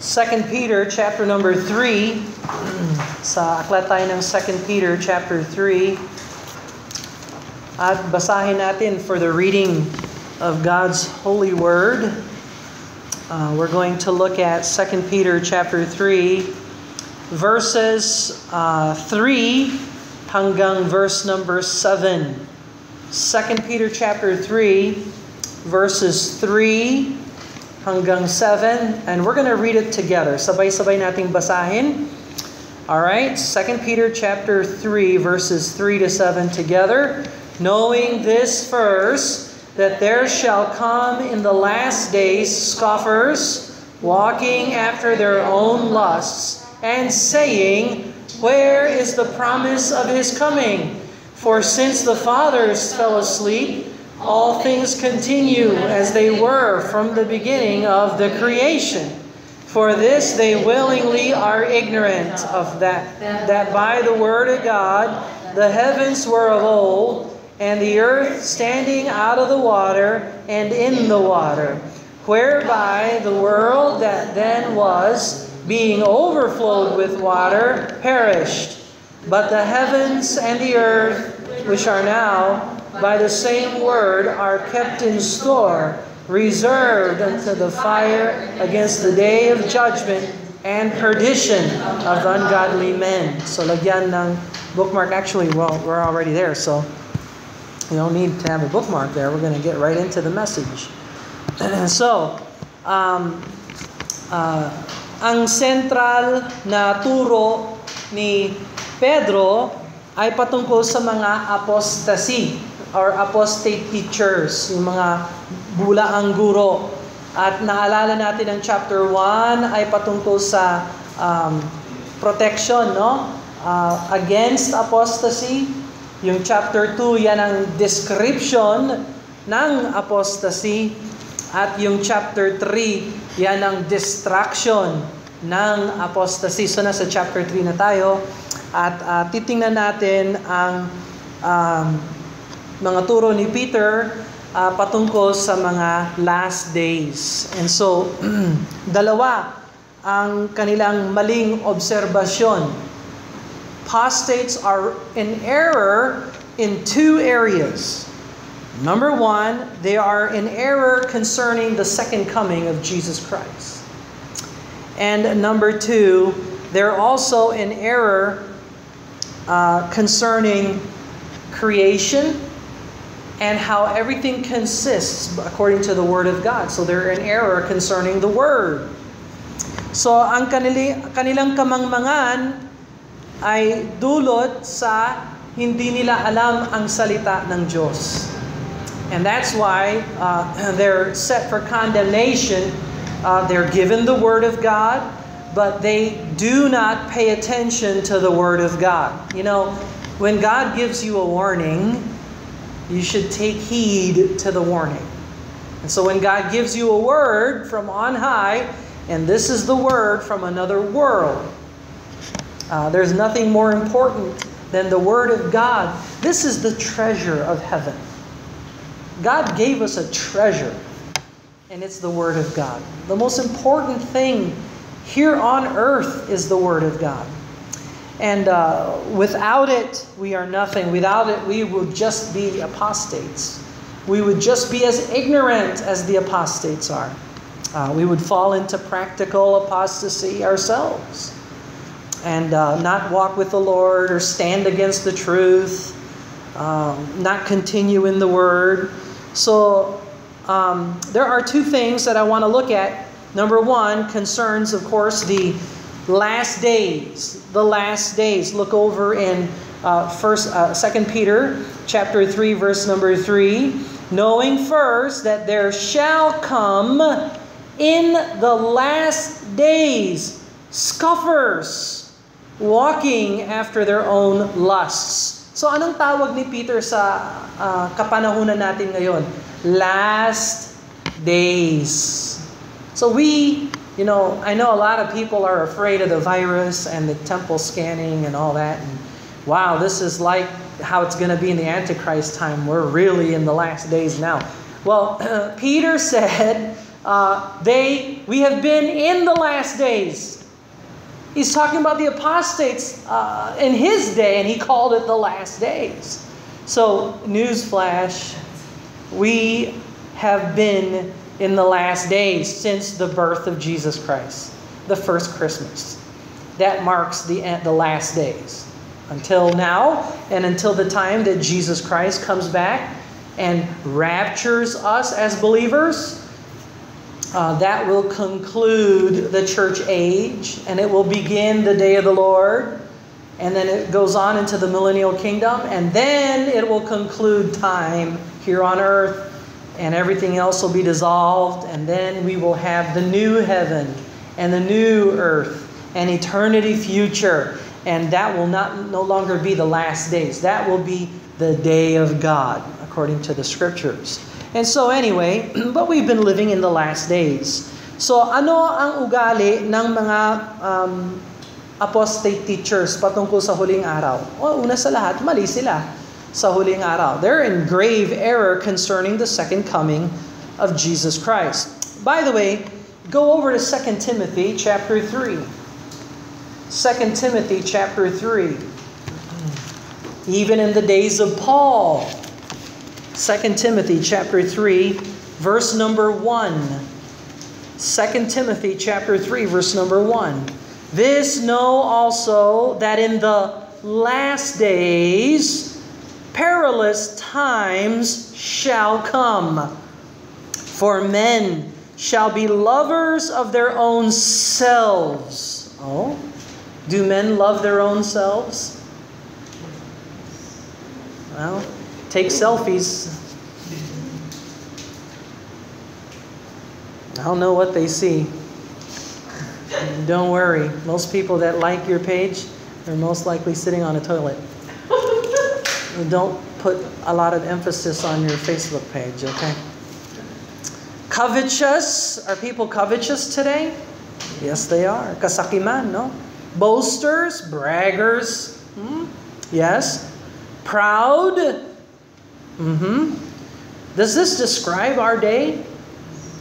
2 Peter chapter number 3. Sa aklat tayo ng 2 Peter chapter 3. At basahin natin for the reading of God's holy word. We're going to look at 2 Peter chapter 3 verses 3 hanggang verse number 7. 2 Peter chapter 3 verses 3 hanggang 7, and we're going to read it together. Sabay-sabay nating basahin. All right, 2 Peter chapter 3 verses 3 to 7 together. Knowing this first, that there shall come in the last days scoffers, walking after their own lusts, and saying, Where is the promise of his coming? For since the fathers fell asleep, all things continue as they were from the beginning of the creation. For this they willingly are ignorant of that by the word of God the heavens were of old, and the earth standing out of the water and in the water, whereby the world that then was, being overflowed with water, perished. But the heavens and the earth, which are now, by the same word are kept in store, reserved unto the fire against the day of judgment and perdition of ungodly men. So lagyan ng bookmark. Actually, well, we're already there, so you don't need to have a bookmark there. We're going to get right into the message. So, ang central na turo ni Pedro ay patungkol sa mga apostasy or apostate teachers, yung mga bulaang guro. At naalala natin ang chapter 1 ay patungkol sa protection, no? Against apostasy. Yung chapter 2, yan ang description ng apostasy. At yung chapter 3, yan ang destruction ng apostasy. So nasa chapter 3 na tayo. At titingnan natin ang mga turo ni Peter patungkol sa mga last days. And so, dalawa ang kanilang maling obserbasyon. Apostates are in error in two areas. Number one, they are in error concerning the second coming of Jesus Christ. And number two, they're also in error concerning creation and how everything consists according to the Word of God. So they're in error concerning the Word. So ang kanilang kamangmangan ay dulot sa hindi nila alam ang salita ng Diyos. And that's why they're set for condemnation. They're given the Word of God, but they do not pay attention to the Word of God. You know, when God gives you a warning, you should take heed to the warning. And so when God gives you a word from on high, and this is the word from another world, there's nothing more important than the Word of God. This is the treasure of heaven. God gave us a treasure, and it's the Word of God. The most important thing here on earth is the Word of God. And without it, we are nothing. Without it, we would just be apostates. We would just be as ignorant as the apostates are. We would fall into practical apostasy ourselves and not walk with the Lord or stand against the truth, not continue in the Word. So there are two things that I want to look at. Number one concerns, of course, the last days. The last days. Look over in 2 Peter chapter 3, verse number 3. Knowing first that there shall come in the last days scoffers, walking after their own lusts. So anong tawag ni Peter sa kapanahunan natin ngayon? Last days. So you know, I know a lot of people are afraid of the virus and the temple scanning and all that. And wow, this is like how it's going to be in the Antichrist time. We're really in the last days now. Well, Peter said We have been in the last days. He's talking about the apostates in his day, and he called it the last days. So, newsflash, we have been in the last days since the birth of Jesus Christ, the first Christmas. That marks the last days. Until now, and until the time that Jesus Christ comes back and raptures us as believers, that will conclude the church age, and it will begin the day of the Lord, and then it goes on into the millennial kingdom, and then it will conclude time here on earth, and everything else will be dissolved, and then we will have the new heaven and the new earth, an eternity future, and that will no longer be the last days. That will be the day of God, according to the scriptures. And so anyway, but we've been living in the last days. So ano ang ugali ng mga apostate teachers patungkol sa huling araw? Una sa lahat, mali sila sa huling araw. They're in grave error concerning the second coming of Jesus Christ. By the way, go over to 2 Timothy chapter 3. 2 Timothy chapter 3. Even in the days of Paul, 2 Timothy chapter 3, verse number 1. 2 Timothy chapter 3, verse number 1. This know also that in the last days perilous times shall come. For men shall be lovers of their own selves. Oh, do men love their own selves? Well, take selfies. I don't know what they see. Don't worry. Most people that like your page are most likely sitting on a toilet. Don't put a lot of emphasis on your Facebook page, okay? Covetous. Are people covetous today? Yes, they are. Kasakiman, no? Boasters, braggers. Yes. Proud. Does this describe our day?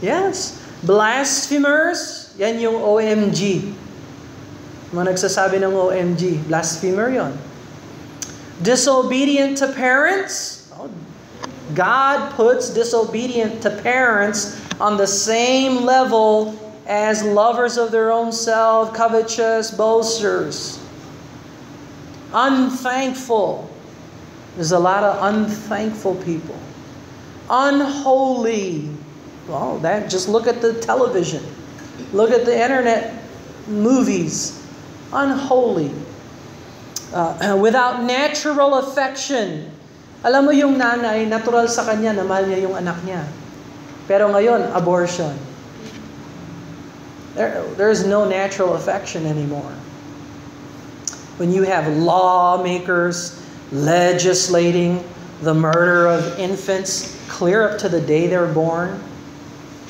Yes. Blasphemers. Yan yung OMG. Mga nagsasabi ng OMG. Blasphemer yon. Disobedient to parents. God puts disobedient to parents on the same level as lovers of their own self, covetous, boasters. Unthankful. There's a lot of unthankful people. Unholy. Well, just look at the television. Look at the internet movies. Unholy. Without natural affection. Alam mo yung nanay, natural sa kanya na mahal niya yung anak niya. Pero ngayon, abortion. There is no natural affection anymore. When you have lawmakers legislating the murder of infants clear up to the day they're born,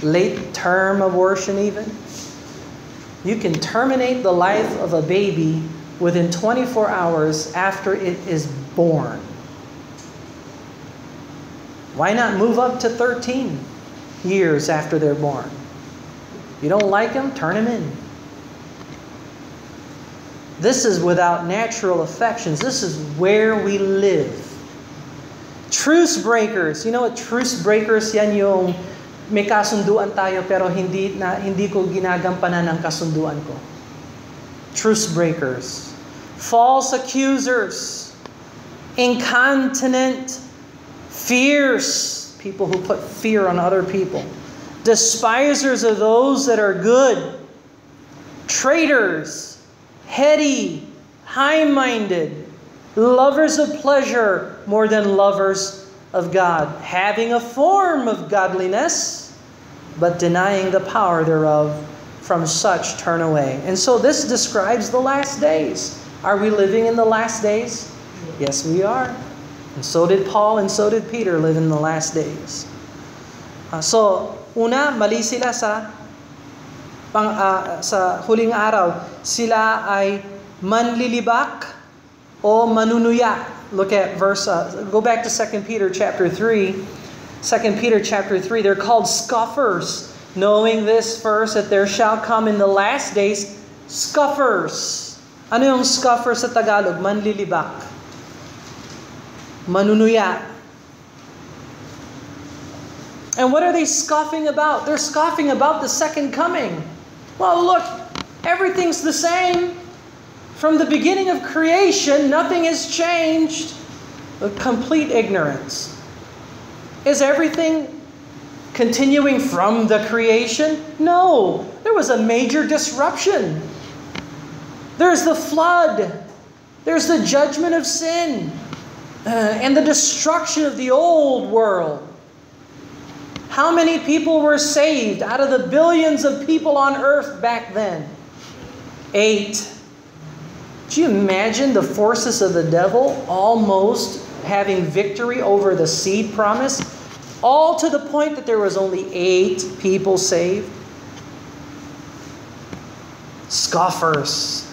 late term abortion even, you can terminate the life of a baby within 24 hours after it is born. Why not move up to 13 years after they're born? You don't like them? Turn them in. This is without natural affections. This is where we live. Truce breakers. You know what truce breakers? Yan yung may kasunduan tayo pero hindi ko ginagampanan ang kasunduan ko. Truce breakers. False accusers. Incontinent. Fierce. People who put fear on other people. Despisers of those that are good. Traitors. Heady. High-minded. Lovers of pleasure more than lovers of God. Having a form of godliness, but denying the power thereof. From such turn away. And so this describes the last days. Are we living in the last days? Yes, we are. And so did Paul and so did Peter live in the last days. So, una, mali sila sa huling araw. Sila ay manlilibak o manunuya. Look at go back to 2 Peter chapter 3. 2 Peter chapter 3, they're called scoffers. knowing this first, that there shall come in the last days scoffers. Ano yung scoffer sa Tagalog? Manlilibak. Manunuya. And what are they scoffing about? They're scoffing about the second coming. Well, look, everything's the same. From the beginning of creation, nothing has changed. A complete ignorance. Is everything continuing from the creation? No. There was a major disruption. There's the flood. There's the judgment of sin. And the destruction of the old world. How many people were saved out of the billions of people on earth back then? 8. Do you imagine the forces of the devil almost having victory over the seed promise? All to the point that there was only 8 people saved? Scoffers.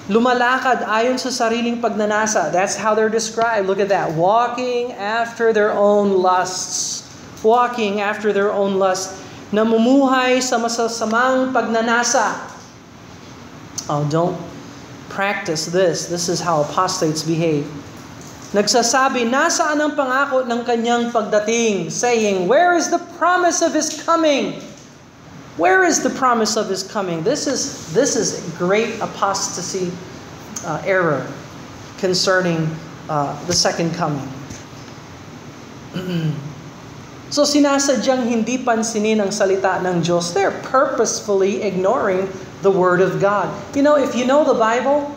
Lumalakad ayon sa sariling pagnanasa. That's how they're described. Look at that. Walking after their own lusts. Walking after their own lust. Namumuhay sa masasamang pagnanasa. Oh, don't practice this. This is how apostates behave. Nagsasabi, nasaan ang pangako ng kanyang pagdating? Saying, where is the promise of His coming? Where is the promise of His coming? This is great apostasy error concerning the second coming. So sinasadyang hindi pansinin ang salita ng Diyos. They're purposefully ignoring the Word of God. You know, if you know the Bible,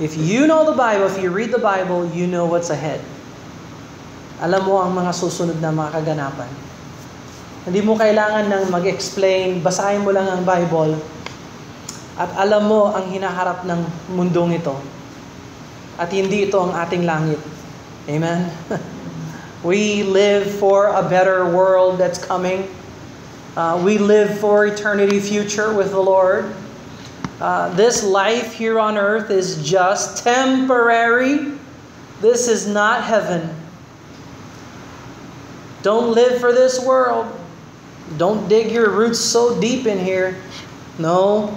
if you read the Bible, you know what's ahead. Alam mo ang mga susunod na mga kaganapan. Hindi mo kailangan ng mag-explain, basahin mo lang ang Bible at alam mo ang hinaharap ng mundong ito. At hindi ito ang ating langit. Amen? We live for a better world that's coming. We live for eternity future with the Lord. This life here on earth is just temporary. This is not heaven. Don't live for this world. Don't dig your roots so deep in here. No.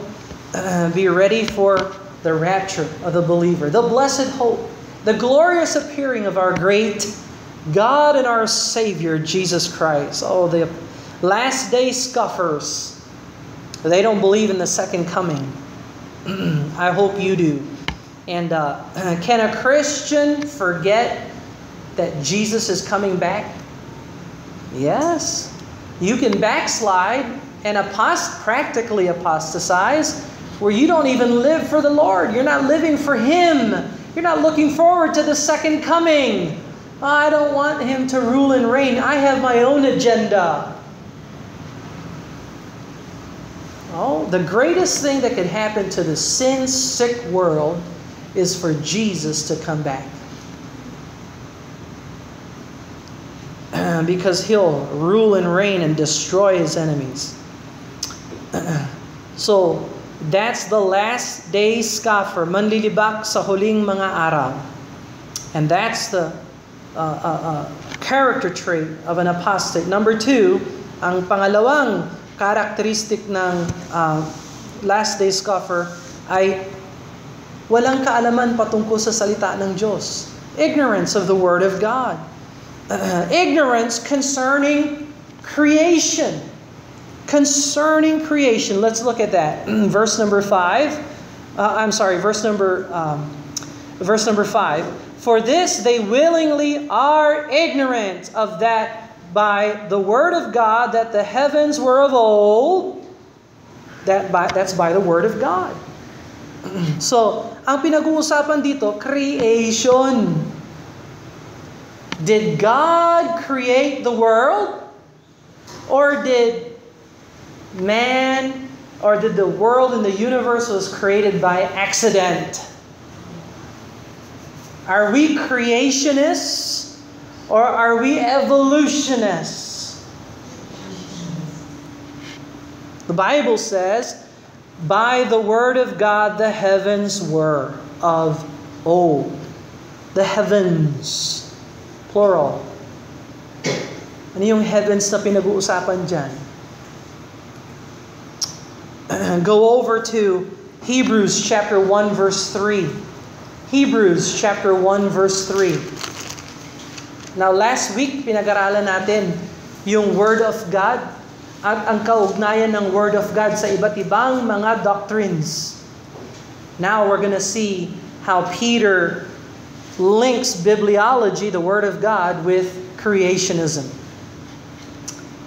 Be ready for the rapture of the believer, the blessed hope, the glorious appearing of our great God and our Savior, Jesus Christ. Oh, the last day scoffers. They don't believe in the second coming. I hope you do. And can a Christian forget that Jesus is coming back? Yes. You can backslide and practically apostatize, where you don't even live for the Lord. You're not living for Him. You're not looking forward to the second coming. I don't want Him to rule and reign. I have my own agenda. Oh, the greatest thing that could happen to the sin-sick world is for Jesus to come back. Because He'll rule and reign and destroy His enemies. So, that's the last day scoffer, manlilibak sa huling mga araw. And that's the character trait of an apostate. Number 2, ang pangalawang characteristic ng last day scoffer ay walang kaalaman patungkol sa salita ng Diyos. Ignorance of the Word of God. Ignorance concerning creation. Concerning creation. Let's look at that. Verse number 5. Verse number 5. For this they willingly are ignorant of that by the word of God that the heavens were of old. That's by the word of God. So, ang pinag-uusapan dito, creation. Did God create the world? Or did man, or did the world and the universe was created by accident? Are we creationists or are we evolutionists? The Bible says, by the word of God the heavens were of old. The heavens. Plural. Ano yung heavens na pinag-uusapan dyan? Go over to Hebrews chapter 1 verse 3. Hebrews chapter 1 verse 3. Now last week pinag-aralan natin yung Word of God at ang kaugnayan ng Word of God sa iba't ibang mga doctrines. Now we're gonna see how Peter links bibliology, the Word of God, with creationism.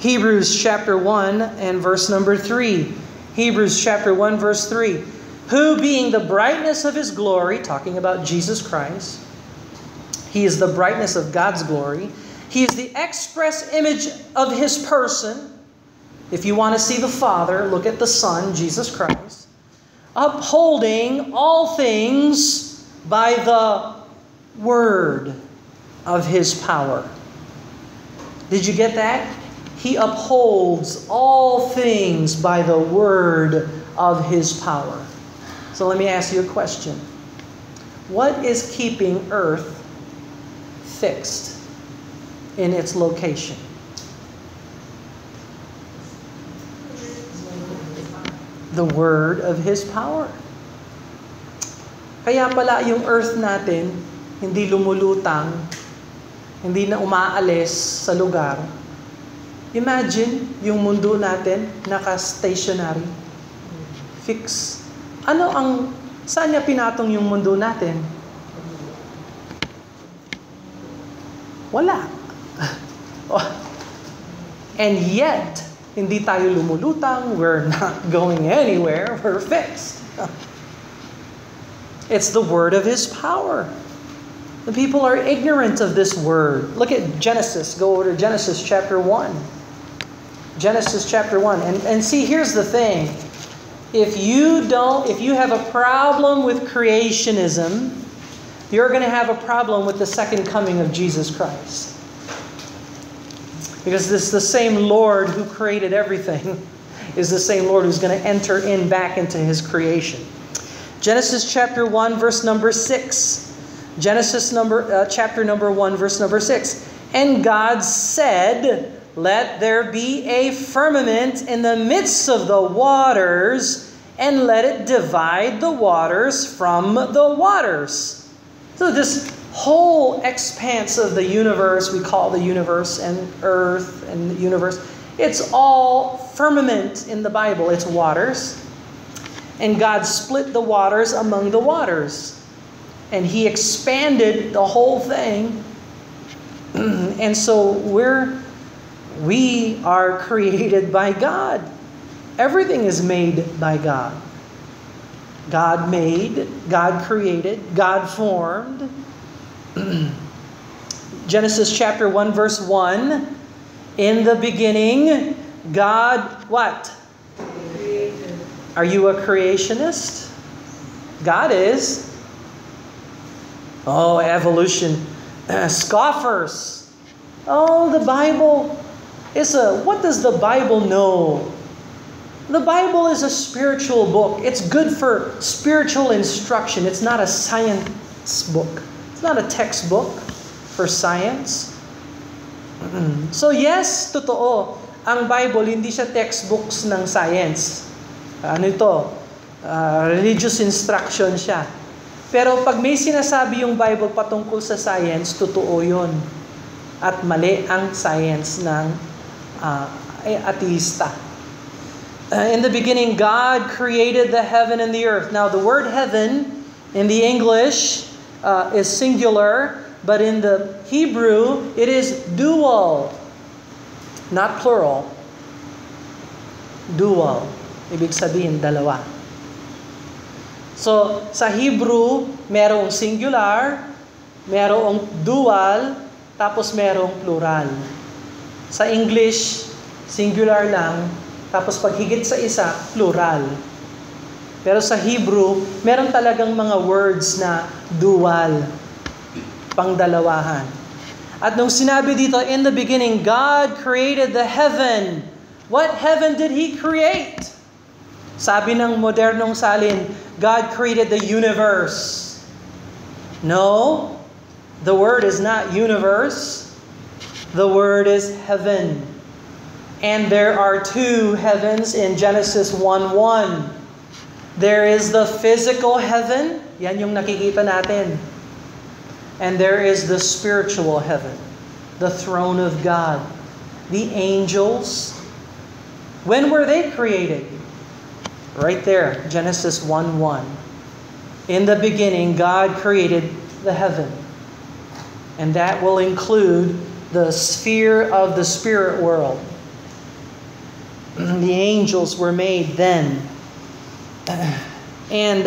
Hebrews chapter 1 and verse number 3. Hebrews chapter 1 verse 3. Who being the brightness of His glory, talking about Jesus Christ, He is the brightness of God's glory. He is the express image of His person. If you want to see the Father, look at the Son, Jesus Christ. Upholding all things by the word of His power. Did you get that? He upholds all things by the word of His power. So let me ask you a question. What is keeping earth fixed in its location? The word of His power. Kaya pala yung earth natin hindi lumulutang, hindi na umaalis sa lugar. Imagine yung mundo natin naka-stationary, fix. Saan niya pinatong yung mundo natin? Wala. And yet, hindi tayo lumulutang, we're not going anywhere, we're fixed. It's the word of His power. The people are ignorant of this word. Look at Genesis. Go over to Genesis chapter 1. Genesis chapter 1. And see, here's the thing. If you have a problem with creationism, you're going to have a problem with the second coming of Jesus Christ. Because this the same Lord who created everything is the same Lord who's going to enter back into His creation. Genesis chapter 1 verse number 6. Genesis chapter number 1 verse number 6. And God said, let there be a firmament in the midst of the waters, and let it divide the waters from the waters. So this whole expanse of the universe, we call the universe and earth and the universe, it's all firmament in the Bible. It's waters. And God split the waters among the waters. And He expanded the whole thing. And so we are created by God. Everything is made by God. God made, God created, God formed. Genesis chapter 1 verse 1. In the beginning, God what? Created. Are you a creationist? God is. Oh, evolution. Scoffers. Oh, the Bible is what does the Bible know? The Bible is a spiritual book. It's good for spiritual instruction. It's not a science book. It's not a textbook for science. So yes, totoo. Ang Bible, hindi siya textbooks ng science. Religious instruction siya. Pero pag may sinasabi yung Bible patungkol sa science, totoo yun. At mali ang science ng ateista. In the beginning, God created the heaven and the earth. Now, the word heaven in the English is singular, but in the Hebrew, it is dual, not plural. Dual. Ibig sabihin, dalawa. So, sa Hebrew, merong singular, merong dual, tapos merong plural. Sa English, singular lang, tapos pag higit sa isa, plural. Pero sa Hebrew, meron talagang mga words na dual, pangdalawahan. At nung sinabi dito, in the beginning, God created the heaven. What heaven did He create? Sabi ng modernong salin, God created the universe. No, the word is not universe. The word is heaven. And there are two heavens in Genesis 1:1. There is the physical heaven, yan yung nakikita natin. And there is the spiritual heaven, the throne of God. The angels, when were they created? Right there, Genesis 1:1. In the beginning, God created the heaven. And that will include the sphere of the spirit world. The angels were made then. And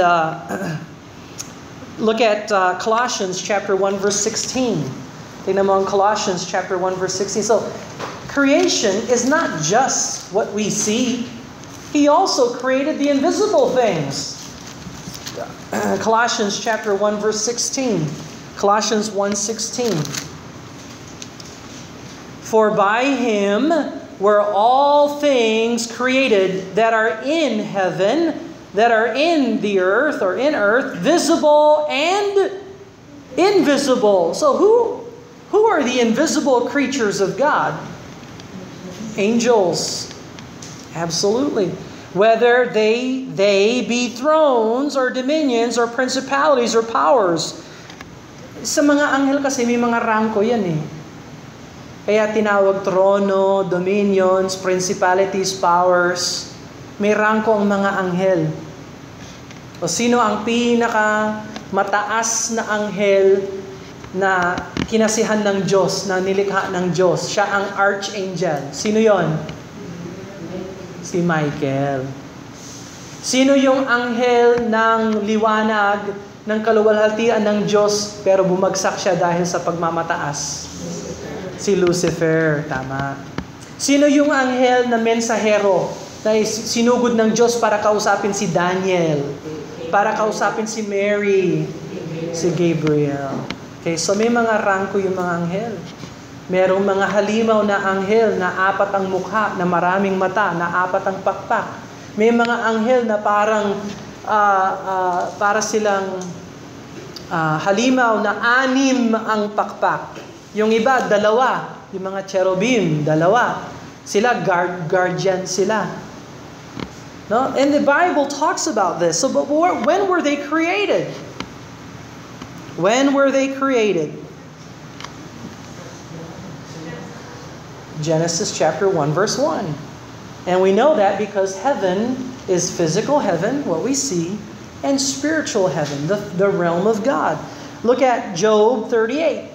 look at Colossians chapter 1 verse 16. Tingnan mo ang Colossians chapter 1 verse 16. So, creation is not just what we see. He also created the invisible things. Colossians chapter 1 verse 16. Colossians 1:16. For by Him were all things created that are in heaven, that are in the earth or in earth, visible and invisible. So who are the invisible creatures of God? Angels. Absolutely. Whether they be thrones or dominions or principalities or powers. Sa mga anghel kasi may mga rangko yan eh. Kaya tinawag trono, dominions, principalities, powers. May rangko ang mga anghel. O sino ang pinaka mataas na anghel na kinasihan ng Diyos, na nilikha ng Diyos? Siya ang archangel. Sino yon? Si Michael. Sino yung anghel ng liwanag, ng kaluwalhatian ng Diyos, pero bumagsak siya dahil sa pagmamataas? Si Lucifer. Tama. Sino yung anghel na mensahero na sinugod ng Diyos para kausapin si Daniel, para kausapin si Mary? Si Gabriel. Okay, so may mga rangko yung mga anghel. Merong mga halimaw na anghel na 4 ang mukha, na maraming mata, na 4 ang pakpak. May mga anghel na parang para silang halimaw na 6 ang pakpak. Yung iba, 2. Yung mga cherubim, 2. Sila, guardian sila. No? And the Bible talks about this. So, but when were they created? When were they created? Genesis chapter 1, verse 1. And we know that because heaven is physical heaven, what we see, and spiritual heaven, the realm of God. Look at Job 38.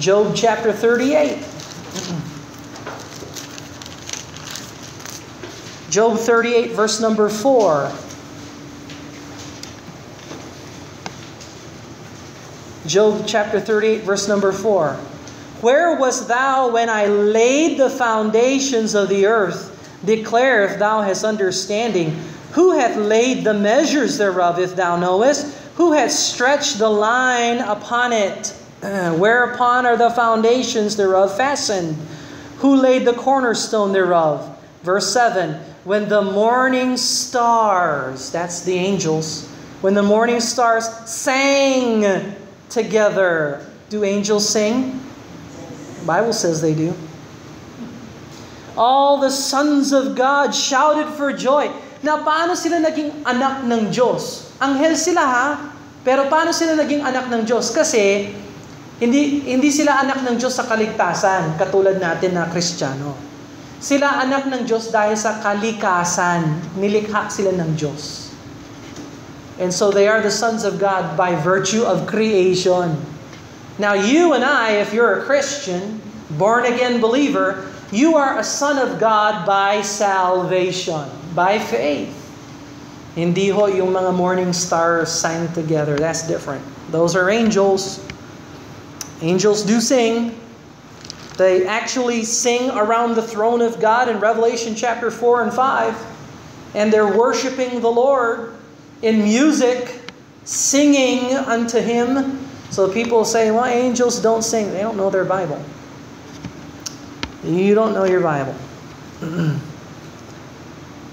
Job chapter 38. Job 38, verse number 4. Job chapter 38, verse number 4. Where wast thou when I laid the foundations of the earth? Declare if thou hast understanding. Who hath laid the measures thereof, if thou knowest? Who hath stretched the line upon it? Whereupon are the foundations thereof fastened? Who laid the cornerstone thereof? Verse 7. When the morning stars, that's the angels, when the morning stars sang together. Do angels sing? The Bible says they do. All the sons of God shouted for joy. Na paano sila naging anak ng Diyos? Anghel sila ha, pero paano sila naging anak ng Diyos? Kasi hindi sila anak ng Diyos sa kaligtasan, katulad natin na Kristiyano. Sila anak ng Diyos dahil sa kalikasan. Nilikha sila ng Diyos. And so they are the sons of God by virtue of creation. Now you and I, if you're a Christian, born-again believer, you are a son of God by salvation, by faith. Hindi ho yung mga morning stars sang together. That's different. Those are angels. Angels do sing. They actually sing around the throne of God in Revelation chapter 4 and 5. And they're worshiping the Lord in music, singing unto Him. So people say, well, angels don't sing. They don't know their Bible. You don't know your Bible.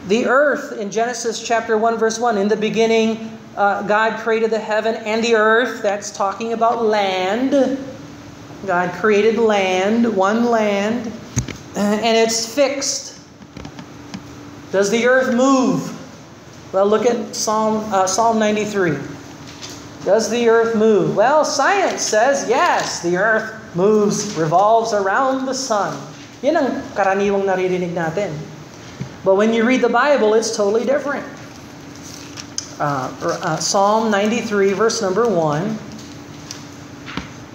The earth in Genesis chapter 1 verse 1, in the beginning God created the heaven and the earth. That's talking about land. God created land, one land. And it's fixed. Does the earth move? Well, look at Psalm 93. Does the earth move? Well, science says yes, the earth moves, revolves around the sun. Yan ang karaniwang naririnig natin. But when you read the Bible, it's totally different. Psalm 93, verse number 1.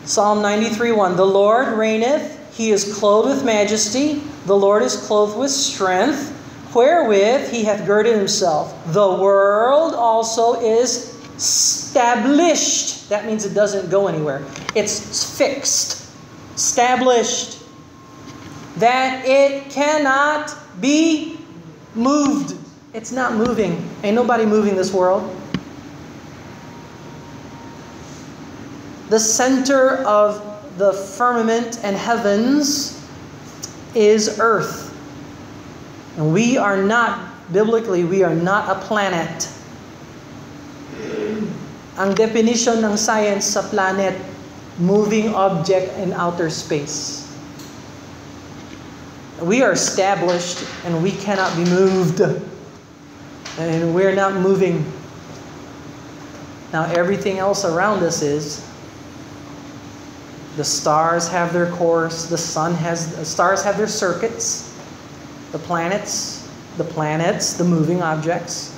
Psalm 93:1. The Lord reigneth, He is clothed with majesty. The Lord is clothed with strength, wherewith He hath girded Himself. The world also is established. That means it doesn't go anywhere. It's fixed, established, that it cannot be moved. It's not moving. Ain't nobody moving this world. The center of the firmament and heavens is earth. And we are not, biblically, we are not a planet. Ang definition ng science sa planet, moving object in outer space. We are established and we cannot be moved. And we're not moving. Now everything else around us is. The stars have their course, the stars have their circuits, the planets, the moving objects.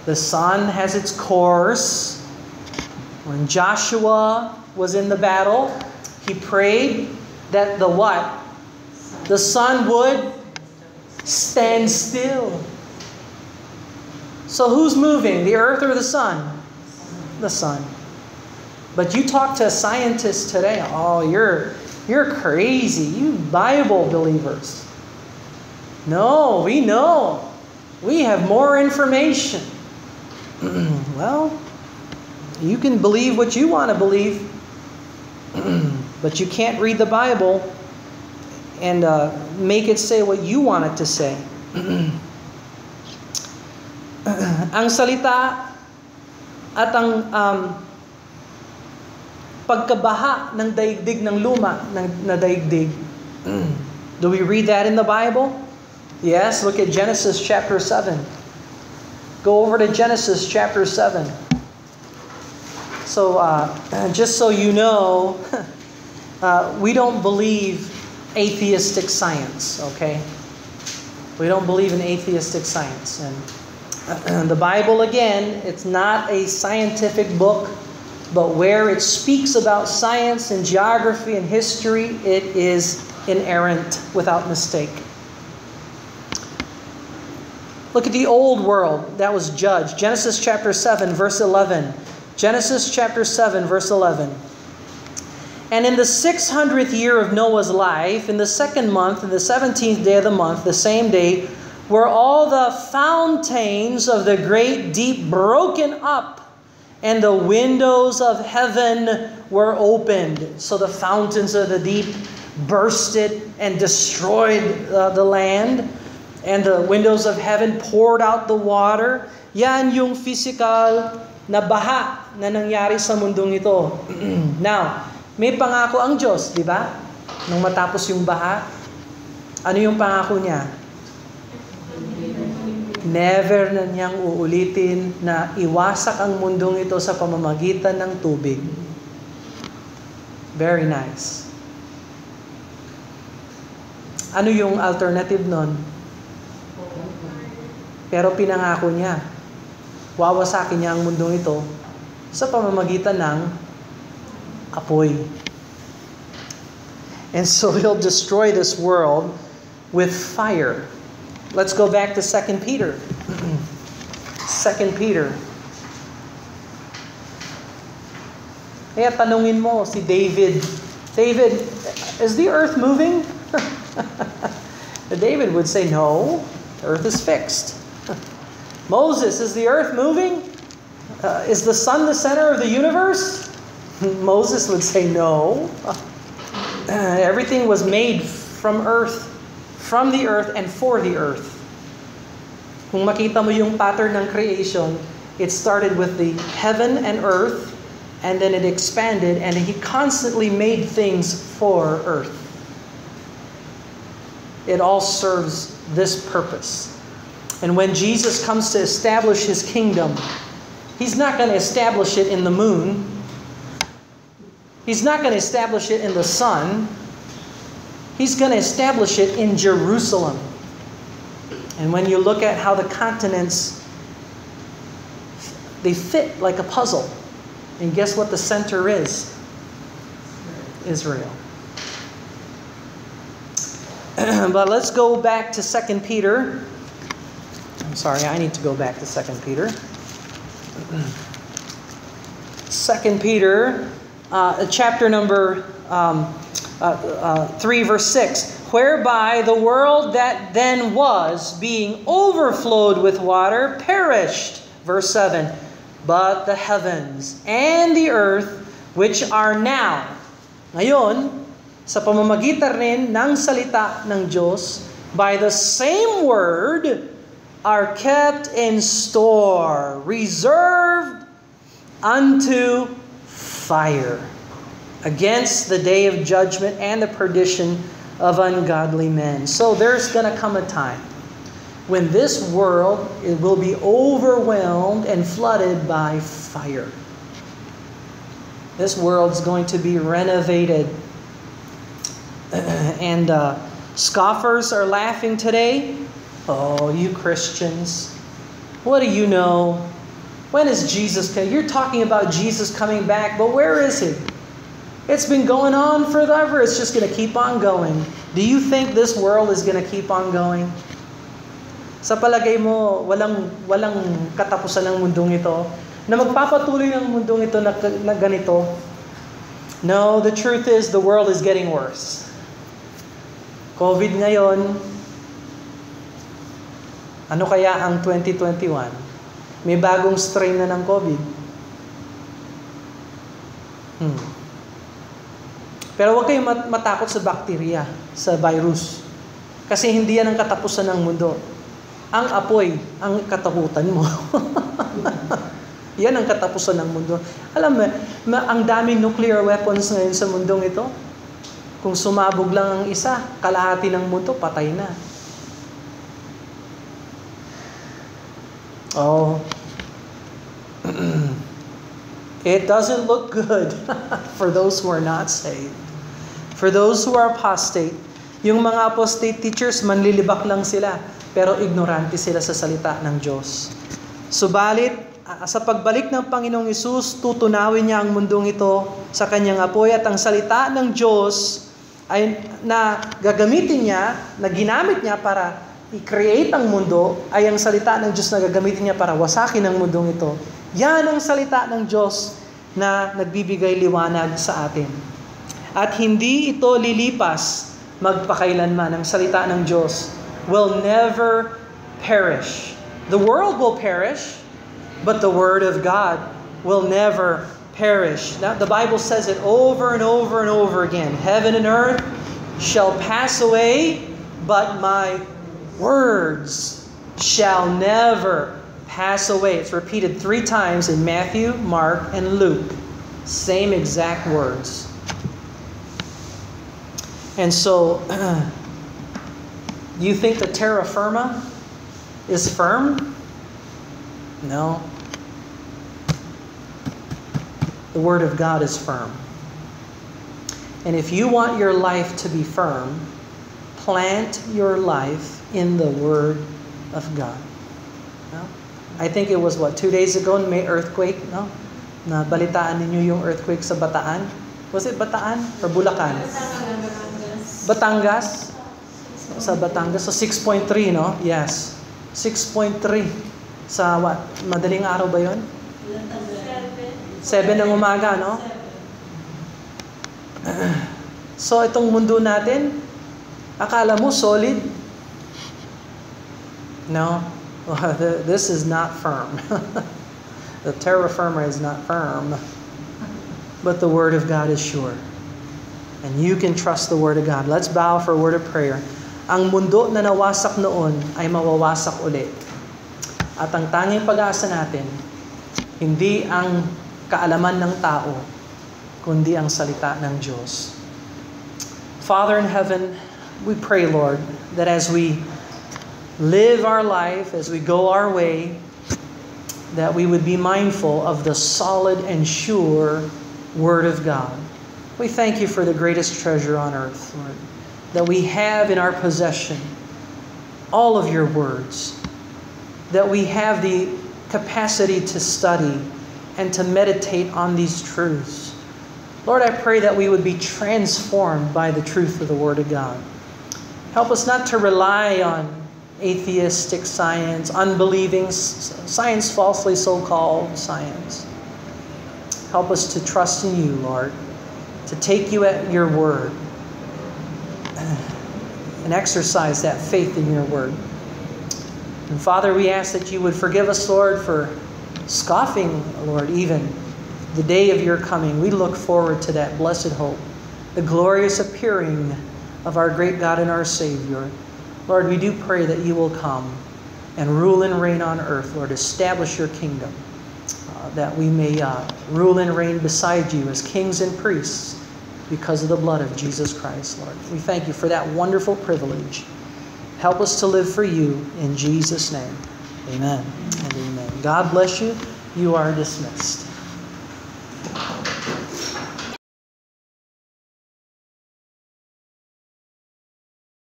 The sun has its course. When Joshua was in the battle, he prayed that the what? The sun would stand still. So who's moving, the earth or the sun? The sun. But you talk to scientists today, oh, you're crazy, you Bible believers. No, we know. We have more information. Well, you can believe what you want to believe, but you can't read the Bible and make it say what you want it to say. Ang salita at ang pagkabaha ng daigdig ng luma na daigdig. Do we read that in the Bible? Yes, look at Genesis chapter 7. Go over to Genesis chapter 7. So, just so you know, we don't believe atheistic science, okay? We don't believe in atheistic science. And the Bible, again, it's not a scientific book, but where it speaks about science and geography and history, it is inerrant without mistake. Look at the old world that was judged. Genesis chapter 7, verse 11. Genesis chapter 7, verse 11. And in the 600th year of Noah's life, in the 2nd month, in the 17th day of the month, the same day, were all the fountains of the great deep broken up, and the windows of heaven were opened. So the fountains of the deep bursted and destroyed the land, and the windows of heaven poured out the water. Yan yung physical na baha na nangyari sa mundong ito. Now, may pangako ang Diyos, di ba? Nung matapos yung baha, ano yung pangako niya? Never na niyang uulitin na iwasak ang mundong ito sa pamamagitan ng tubig. Very nice. Ano yung alternative nun? Pero pinangako niya, wawasakin niya ang mundong ito sa pamamagitan ng apoy. And so He'll destroy this world with fire. Let's go back to 2 Peter. 2 Peter. Kaya tanungin mo si David, David, is the earth moving? David would say, no, the earth is fixed. Moses, is the earth moving? Is the sun the center of the universe? Moses would say, no. Everything was made from earth, from the earth and for the earth. Kung makita mo yung pattern ng creation, it started with the heaven and earth, and then it expanded, and He constantly made things for earth. It all serves this purpose. And when Jesus comes to establish His kingdom, He's not going to establish it in the moon. He's not going to establish it in the sun. He's going to establish it in Jerusalem. And when you look at how the continents, they fit like a puzzle. And guess what the center is? Israel. But let's go back to 2 Peter. I'm sorry, I need to go back to 2 Peter. 2 Peter, chapter number 3, verse 6. Whereby the world that then was, being overflowed with water, perished. Verse 7. But the heavens and the earth, which are now. Ngayon, sa pamamagitan rin ng salita ng Diyos, by the same word, are kept in store, reserved unto fire, against the day of judgment and the perdition of ungodly men. So there's going to come a time when this world, it will be overwhelmed and flooded by fire. This world's going to be renovated. And scoffers are laughing today. Oh, you Christians, what do you know? When is Jesus coming? You're talking about Jesus coming back, but where is He? It's been going on forever. It's just going to keep on going. Do you think this world is going to keep on going? Sa palagay mo, walang katapusan ng mundong ito? Na magpapatuloy ng mundong ito na ganito? No, the truth is the world is getting worse. COVID ngayon, ano kaya ang 2021? May bagong strain na ng COVID. Pero huwag kayong matakot sa bacteria, sa virus. Kasi hindi yan ang katapusan ng mundo. Ang apoy, ang katakutan mo. Yan ang katapusan ng mundo. Alam mo, ang daming nuclear weapons ngayon sa mundong ito. Kung sumabog lang ang isa, kalahati ng mundo, patay na. Oh. It doesn't look good for those who are not saved. For those who are apostate, yung mga apostate teachers, manlilibak lang sila, pero ignorante sila sa salita ng Diyos. Subalit, sa pagbalik ng Panginoong Hesus, tutunawin niya ang mundong ito sa kanyang apoy at ang salita ng Diyos ay na gagamitin niya, na ginamit niya para i-create ang mundo, ay ang salita ng Diyos na gagamitin niya para wasakin ang mundong ito. Yan ang salita ng Diyos na nagbibigay liwanag sa atin. At hindi ito lilipas magpakailanman. Ang salita ng Diyos will never perish. The world will perish, but the Word of God will never perish. Now, the Bible says it over and over and over again. Heaven and earth shall pass away, but my words shall never pass away. It's repeated 3 times in Matthew, Mark, and Luke. Same exact words. And so, you think the terra firma is firm? No. The Word of God is firm. And if you want your life to be firm, plant your life in the Word of God. No? I think it was 2 days ago may earthquake, no? Na balitaan ninyo yung earthquake sa Bataan. Was it Bataan or Bulacan? Batangas. Sa Batangas. So 6.3, no? Yes. 6.3. Sa what? Madaling araw ba yun? 7 ng umaga, no? So itong mundo natin, akala mo solid? No. This is not firm. The terra firma is not firm. But the Word of God is sure. And you can trust the Word of God. Let's bow for a word of prayer. Ang mundo na nawasak noon ay mawawasak ulit. At ang tanging pag-asa natin, hindi ang kaalaman ng tao, kundi ang salita ng Diyos. Father in heaven, we pray, Lord, that as we live our life, as we go our way, that we would be mindful of the solid and sure Word of God. We thank you for the greatest treasure on earth, Lord, that we have in our possession all of your words, that we have the capacity to study and to meditate on these truths. Lord, I pray that we would be transformed by the truth of the Word of God. Help us not to rely on atheistic science, unbelieving science, falsely so-called science. Help us to trust in you, Lord, to take you at your word and exercise that faith in your word. And Father, we ask that you would forgive us, Lord, for scoffing, Lord, even the day of your coming. We look forward to that blessed hope, the glorious appearing of our great God and our Savior. Lord, we do pray that you will come and rule and reign on earth, Lord. Establish your kingdom, that we may rule and reign beside you as kings and priests because of the blood of Jesus Christ, Lord. We thank you for that wonderful privilege. Help us to live for you in Jesus' name. Amen and amen. God bless you. You are dismissed.